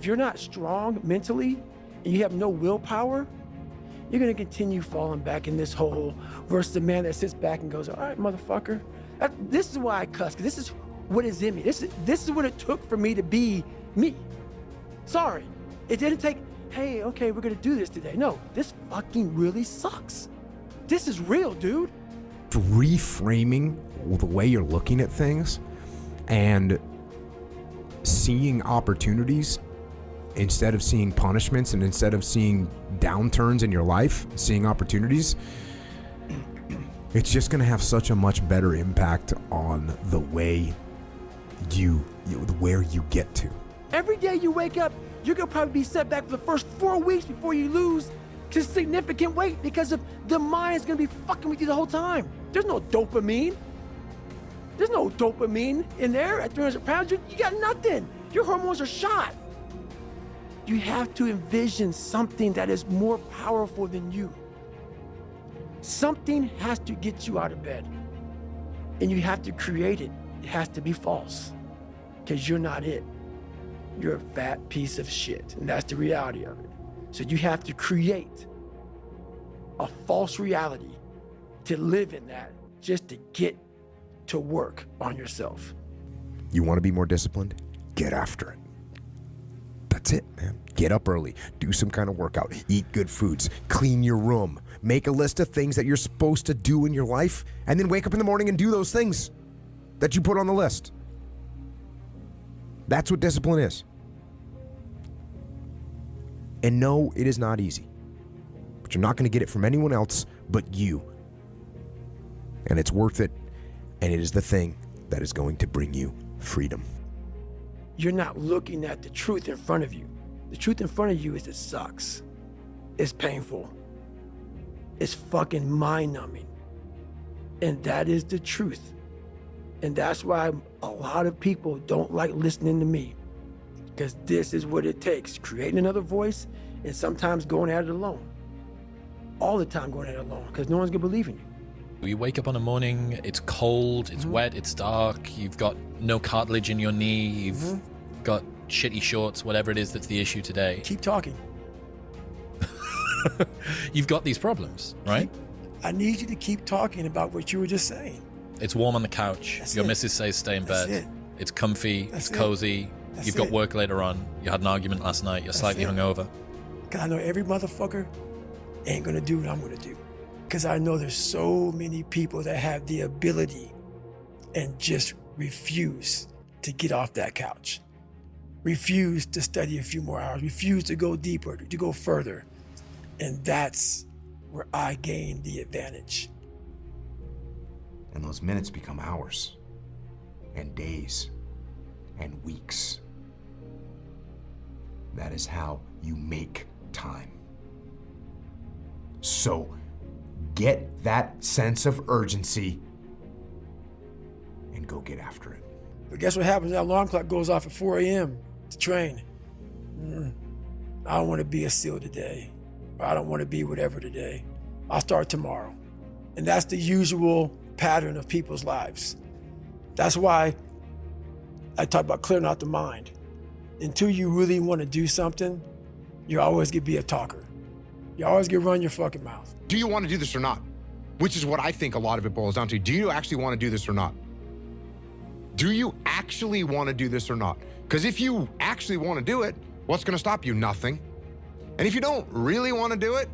if you're not strong mentally and you have no willpower, you're gonna continue falling back in this hole versus the man that sits back and goes, all right, motherfucker. This is why I cuss, because this is what is in me. This is what it took for me to be me. Sorry, it didn't take, hey, okay, we're gonna do this today. No, this fucking really sucks. This is real, dude. Reframing the way you're looking at things and seeing opportunities instead of seeing punishments, and instead of seeing downturns in your life, seeing opportunities, it's just going to have such a much better impact on the way where you get to. Every day you wake up, you're gonna probably be set back for the first 4 weeks before you lose significant weight, because of the mind is gonna be fucking with you the whole time. There's no dopamine. There's no dopamine in there at 300 pounds. You got nothing. Your hormones are shot. You have to envision something that is more powerful than you. Something has to get you out of bed, and you have to create it. It has to be false, because you're not it. You're a fat piece of shit, and that's the reality of it. So you have to create a false reality to live in that, just to get to work on yourself. You want to be more disciplined? Get after it. That's it, man. Get up early, do some kind of workout, eat good foods, clean your room, make a list of things that you're supposed to do in your life, and then wake up in the morning and do those things that you put on the list. That's what discipline is. And no, it is not easy. But you're not going to get it from anyone else but you. And it's worth it. And it is the thing that is going to bring you freedom. You're not looking at the truth in front of you. The truth in front of you is it sucks. It's painful. It's fucking mind-numbing. And that is the truth. And that's why a lot of people don't like listening to me, because this is what it takes, creating another voice and sometimes going at it alone. All the time going at it alone, because no one's gonna believe in you. You wake up on a morning, it's cold, it's wet, it's dark, you've got no cartilage in your knee, you've got shitty shorts, whatever it is that's the issue today. Keep talking. You've got these problems, right? I need you to keep talking about what you were just saying. It's warm on the couch. That's Your it. missus says stay in bed. That's it. It's comfy, That's it's it. cozy. That's You've got it. work later on. You had an argument last night. You're slightly it. hungover. Because I know every motherfucker ain't gonna do what I'm gonna do. Because I know there's so many people that have the ability and just refuse to get off that couch. Refuse to study a few more hours. Refuse to go deeper, to go further. And that's where I gain the advantage. And those minutes become hours and days and weeks. That is how you make time. So get that sense of urgency and go get after it. But guess what happens? That alarm clock goes off at 4 a.m. to train. I don't want to be a SEAL today. Or I don't want to be whatever today. I'll start tomorrow. And that's the usual pattern of people's lives. That's why I talk about clearing out the mind. Until you really want to do something, you're always going to be a talker. You always going to run your fucking mouth. Do you want to do this or not? Which is what I think a lot of it boils down to. Do you actually want to do this or not? Do you actually want to do this or not? Because if you actually want to do it, what's going to stop you? Nothing. And if you don't really want to do it,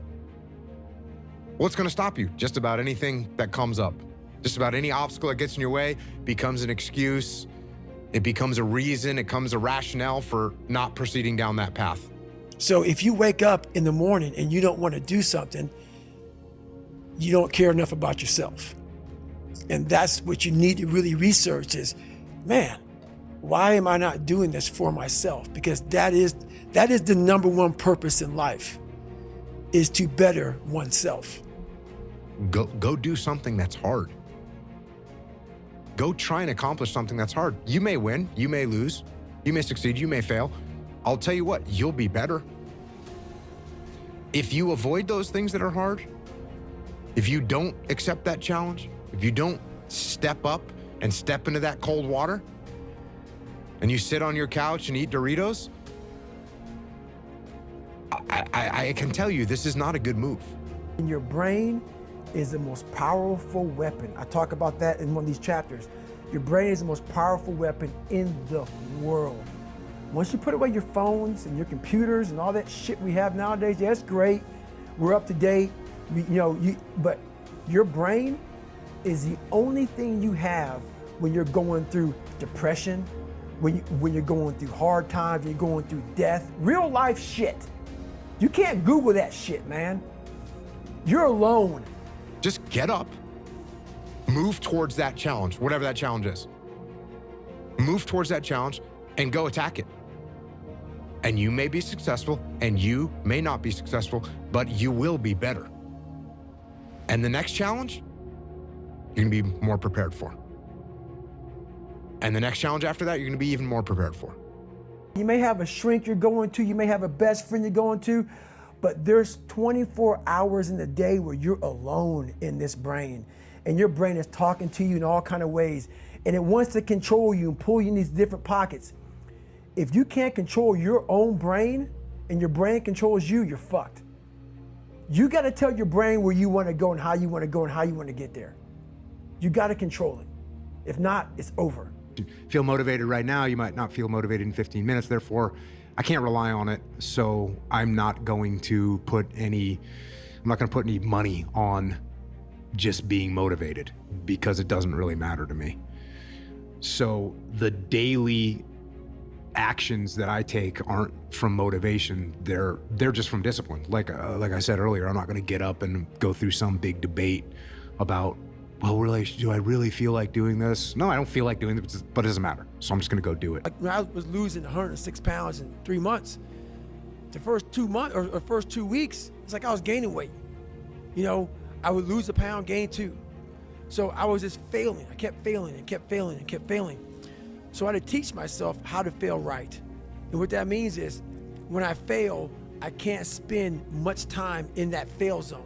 what's going to stop you? Just about anything that comes up. Just about any obstacle that gets in your way becomes an excuse. It becomes a reason. It becomes a rationale for not proceeding down that path. So if you wake up in the morning and you don't want to do something, you don't care enough about yourself. And that's what you need to really research is, man, why am I not doing this for myself? Because that is the number one purpose in life, is to better oneself. Go do something that's hard. Go try and accomplish something that's hard. You may win, you may lose, you may succeed, you may fail. I'll tell you what, you'll be better. If you avoid those things that are hard, if you don't accept that challenge, if you don't step up and step into that cold water, and you sit on your couch and eat Doritos, I can tell you this is not a good move. And your brain is the most powerful weapon. I talk about that in one of these chapters. Your brain is the most powerful weapon in the world. Once you put away your phones and your computers and all that shit we have nowadays, yeah, it's great. We're up to date. But your brain is the only thing you have when you're going through depression, when you're going through hard times, when you're going through death, real life shit. You can't Google that shit, man. You're alone. Just get up, move towards that challenge, whatever that challenge is. Move towards that challenge and go attack it. And you may be successful and you may not be successful, but you will be better. And the next challenge, you're gonna be more prepared for. And the next challenge after that, you're gonna be even more prepared for. You may have a shrink you're going to, you may have a best friend you're going to, but there's 24 hours in the day where you're alone in this brain, and your brain is talking to you in all kinds of ways, and it wants to control you and pull you in these different pockets. If you can't control your own brain and your brain controls you, you're fucked. You got to tell your brain where you want to go and how you want to go and how you want to get there. You got to control it. If not, it's over. Feel motivated right now, you might not feel motivated in 15 minutes. Therefore, I can't rely on it. So I'm not going to put any money on just being motivated because it doesn't really matter to me. So the daily actions that I take aren't from motivation. They're just from discipline. Like I said earlier, I'm not going to get up and go through some big debate about, well, really, do I really feel like doing this? No, I don't feel like doing this, but it doesn't matter. So I'm just going to go do it. Like when I was losing 106 pounds in 3 months, the first 2 months or first 2 weeks, it's like I was gaining weight. I would lose a pound, gain 2. So I was just failing. I kept failing and kept failing and kept failing. So I had to teach myself how to fail right. And what that means is when I fail, I can't spend much time in that fail zone.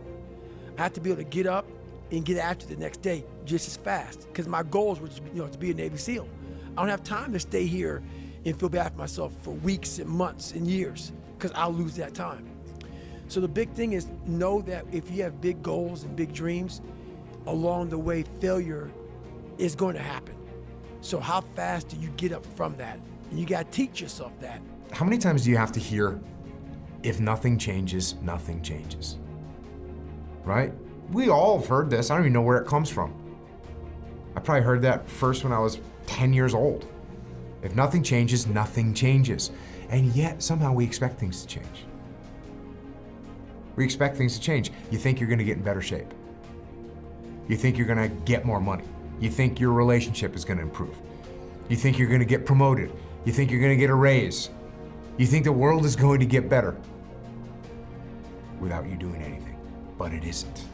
I have to be able to get up and get after the next day just as fast, because my goals were to be a Navy SEAL. I don't have time to stay here and feel bad for myself for weeks and months and years, because I'll lose that time. So the big thing is know that if you have big goals and big dreams, along the way failure is going to happen. So how fast do you get up from that? And you got to teach yourself that. How many times do you have to hear, if nothing changes, nothing changes? Right? We all have heard this. I don't even know where it comes from. I probably heard that first when I was 10 years old. If nothing changes, nothing changes. And yet somehow we expect things to change. We expect things to change. You think you're gonna get in better shape. You think you're gonna get more money. You think your relationship is gonna improve. You think you're gonna get promoted. You think you're gonna get a raise. You think the world is going to get better without you doing anything, but it isn't.